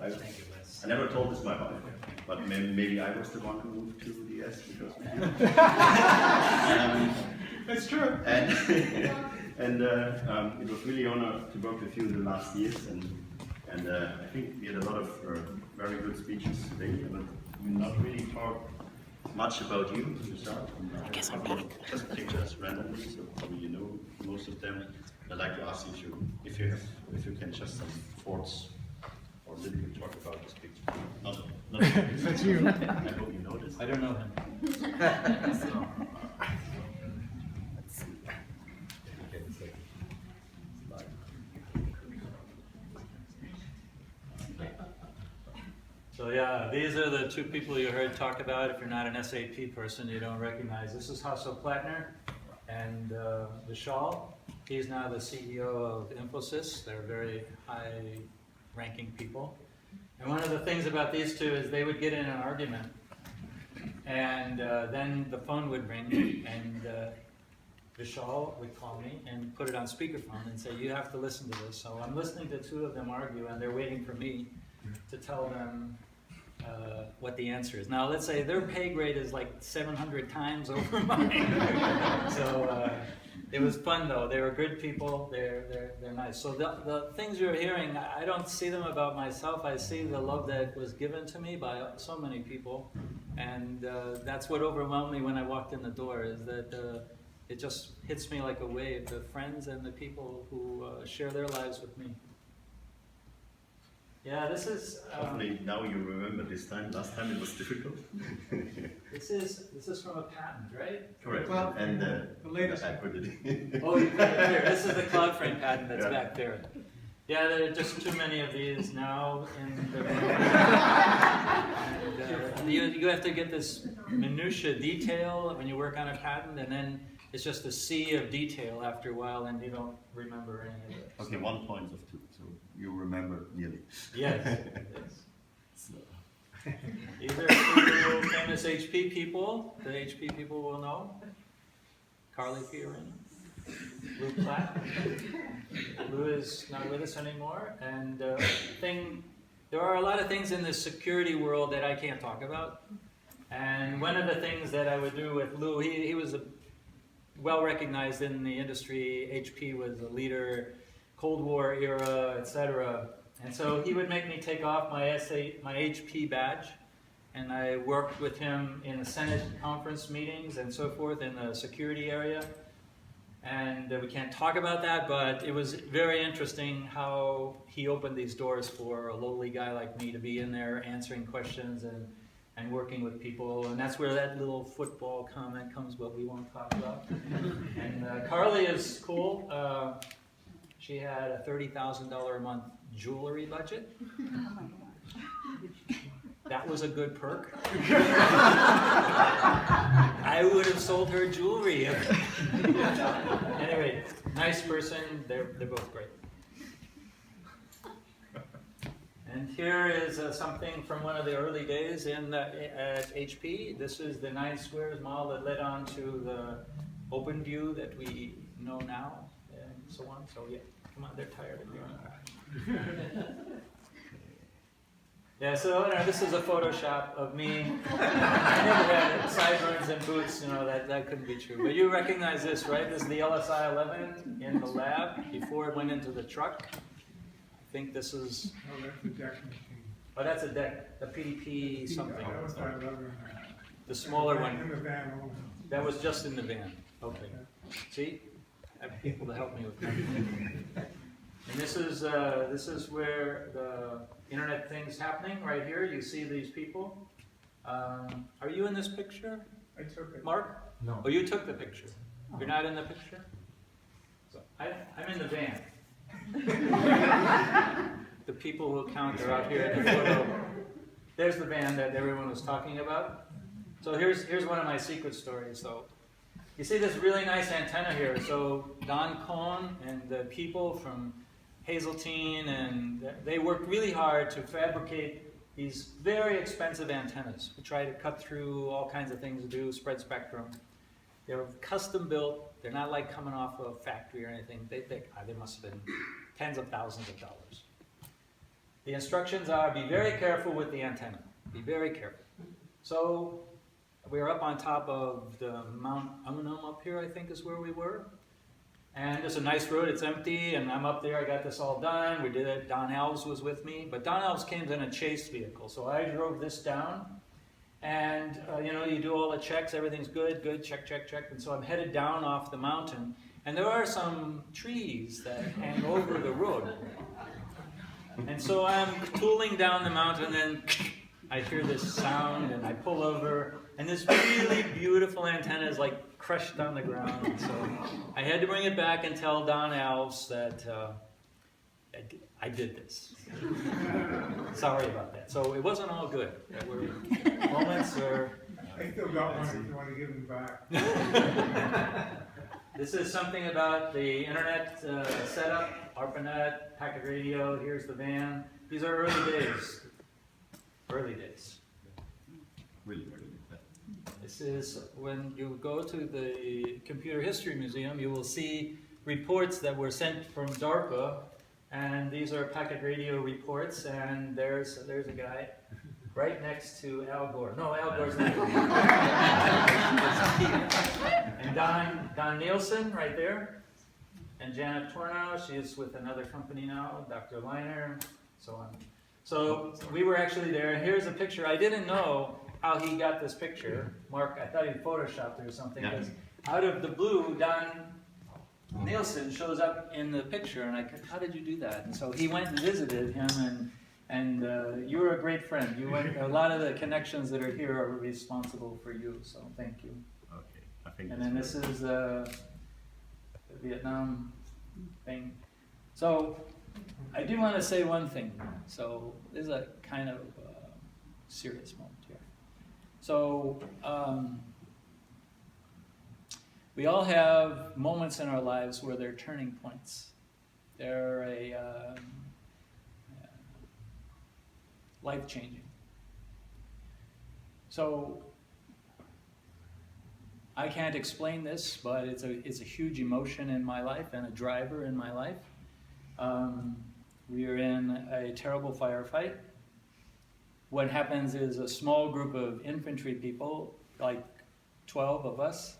I never told this my wife, but maybe I was the one who moved to the US because of you. That's true. And it was really an honor to work with you in the last years, and I think we had a lot of very good speeches today, but we not really talked much about you yourself. I guess I'm back. Just pictures randomly, so probably you know most of them. I'd like to ask you if you can just some thoughts or a little bit talk about this picture. Not That's you. I hope you know this. I don't know him. So yeah, these are the two people you heard talk about. If you're not an SAP person, you don't recognize. This is Hasso Plattner and Vishal. He's now the CEO of Infosys. They're very high-ranking people. And one of the things about these two is they would get in an argument, and then the phone would ring, and Vishal would call me and put it on speakerphone and say, "You have to listen to this." So I'm listening to two of them argue, and they're waiting for me to tell them what the answer is. Now, let's say their pay grade is like 700 times over mine. So it was fun, though. They were good people. They're nice. So the things you're hearing, I don't see them about myself. I see the love that was given to me by so many people, and that's what overwhelmed me when I walked in the door. Is that it just hits me like a wave. The friends and the people who share their lives with me. Yeah, this is. Hopefully now you remember this time. Last time it was difficult. This is from a patent, right? Correct. Well, And the latest. I put it in. Oh, you put it there. This is the CloudFrame patent that's back there. Yeah, there are just too many of these now in the and, you have to get this minutia detail when you work on a patent, and then it's just a sea of detail after a while, and you don't remember any of it. Okay, 1 point of 2, so you remember nearly. Yes. These are two famous HP people. The HP people will know. Carly Fiorina, Lou Platt. Lou is not with us anymore. And there are a lot of things in the security world that I can't talk about. And one of the things that I would do with Lou, he was well recognized in the industry. HP was a leader, Cold War era, etc. And so he would make me take off my HP badge, and I worked with him in the Senate conference meetings and so forth in the security area. And we can't talk about that, but it was very interesting how he opened these doors for a lowly guy like me to be in there answering questions and working with people. And that's where that little football comment comes, but we won't talk about. And Carly is cool. She had a $30,000 a month jewelry budget. That was a good perk. I would have sold her jewelry. Anyway, nice person. They're both great. And here is something from one of the early days at HP. This is the 9 Squares mall that led on to the OpenView that we know now, and so on. So yeah, come on, they're tired of doing that. Yeah, so this is a Photoshop of me. I never had sideburns and boots, that couldn't be true. But you recognize this, right? This is the LSI-11 in the lab before it went into the truck. I think this is... Oh, that's the deck machine. Oh, that's a deck, the PDP something. That was my 11. The smaller In one, the van also. that was just in the van. Okay. See? I have people to help me with that. And this is where the internet thing's happening, right here. You see these people. Are you in this picture, I took it. Mark? No. Oh, you took the picture. You're not in the picture? So I'm in the van. The people who count are out here in the photo. There's the van that everyone was talking about. So here's one of my secret stories. So you see this really nice antenna here. So Don Cohn and the people from Hazeltine, and they worked really hard to fabricate these very expensive antennas. We try to cut through all kinds of things to do spread spectrum. They're custom built. They're not like coming off a factory or anything. They must have been tens of thousands of dollars. The instructions are be very careful with the antenna. Be very careful. So we were up on top of the Mount Umunum up here, I think is where we were. And it's a nice road, it's empty, and I'm up there, I got this all done. We did it, Don Alves was with me, but Don Alves came in a chase vehicle. So I drove this down, and you know, you do all the checks, everything's good, check, check, check. And so I'm headed down off the mountain, and there are some trees that hang over the road. And so I'm tooling down the mountain, and I hear this sound, and I pull over, and this really beautiful antenna is like crushed on the ground. And so I had to bring it back and tell Don Alves that I did this. Sorry about that. So it wasn't all good. There were moments where... I still got one if you want to give them back. This is something about the internet setup, ARPANET, packet radio, here's the van. These are early days. Early days. Really, really. This is when you go to the Computer History Museum, you will see reports that were sent from DARPA, and these are packet radio reports, and there's a guy right next to Al Gore. No, Al Gore's not. And Don Nielsen right there, and Janet Tornow, she's with another company now, Dr. Leiner, so on. So we were actually there, and here's a picture. I didn't know how he got this picture. Mark, I thought he photoshopped it or something, because out of the blue, Don Nielsen shows up in the picture, and I said, how did you do that? And so he went and visited him, and you were a great friend. You went, a lot of the connections that are here are responsible for you, so thank you. Okay, I think. And then this is the Vietnam thing. So I do want to say one thing. So this is a kind of serious moment here. So we all have moments in our lives where they're turning points. They're life-changing. So I can't explain this, but it's a huge emotion in my life and a driver in my life. We are in a terrible firefight. What happens is a small group of infantry people, like 12 of us,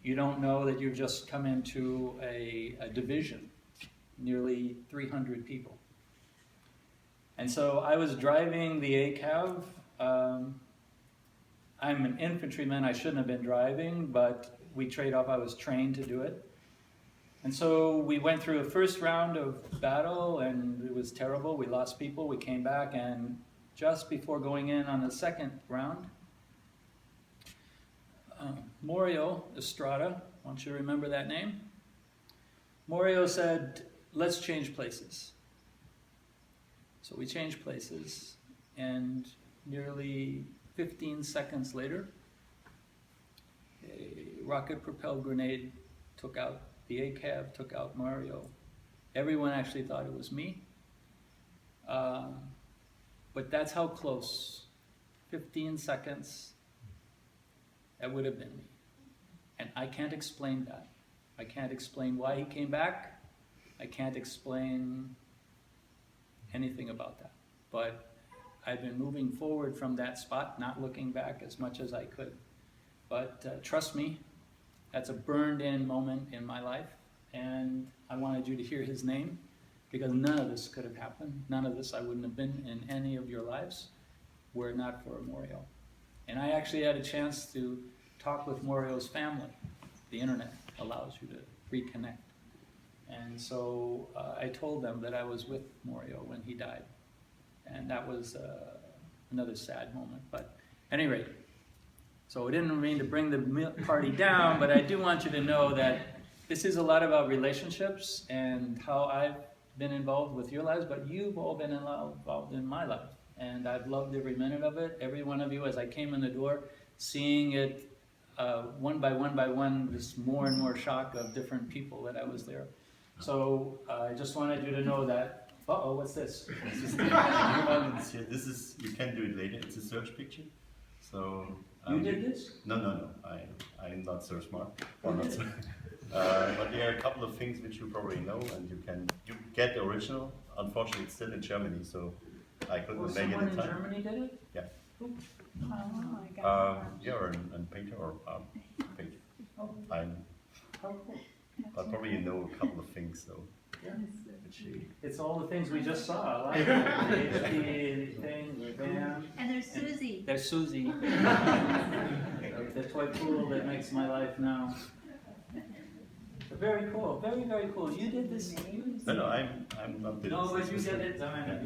you don't know that you've just come into a division, nearly 300 people. And so I was driving the ACAV. I'm an infantryman, I shouldn't have been driving, but we trade off, I was trained to do it. And so we went through a first round of battle, and it was terrible. We lost people, we came back, and just before going in on the second round, Mario Estrada, I want you to remember that name. Mario said, let's change places. So we changed places, and nearly 15 seconds later, a rocket-propelled grenade took out the ACAV, took out Mario. Everyone actually thought it was me. But that's how close, 15 seconds, that would have been me. And I can't explain that. I can't explain why he came back. I can't explain anything about that. But I've been moving forward from that spot, not looking back as much as I could. But trust me, that's a burned-in moment in my life, and I wanted you to hear his name, because none of this could have happened. None of this, I wouldn't have been in any of your lives were it not for Mario. And I actually had a chance to talk with Mario's family. The internet allows you to reconnect. And so I told them that I was with Mario when he died. And that was another sad moment. But at any rate, so I didn't mean to bring the party down, but I do want you to know that this is a lot about relationships and how I've been involved with your lives, but you've all been involved in my life. And I've loved every minute of it. Every one of you, as I came in the door, seeing it one by one, this more and more shock of different people that I was there. So I just wanted you to know that. Uh-oh, what's this? This is, you can do it later. It's a search picture. So You did this? No. I'm not so smart. Or not so. But there are a couple of things which you probably know, and you get the original unfortunately it's still in Germany, so I couldn't Oh, make it someone in in time. Germany did it? Yeah. Oh, I got Yeah, or and painter or painter. I'm, Oh, cool. but probably know a couple of things, so. But she, It's all the things we just saw, like the HP thing, the band. And there's Susie. There's Susie. The toy pool that makes my life now. Very cool, very, very cool. You did this. no, I'm not. No, but you did it, Diana.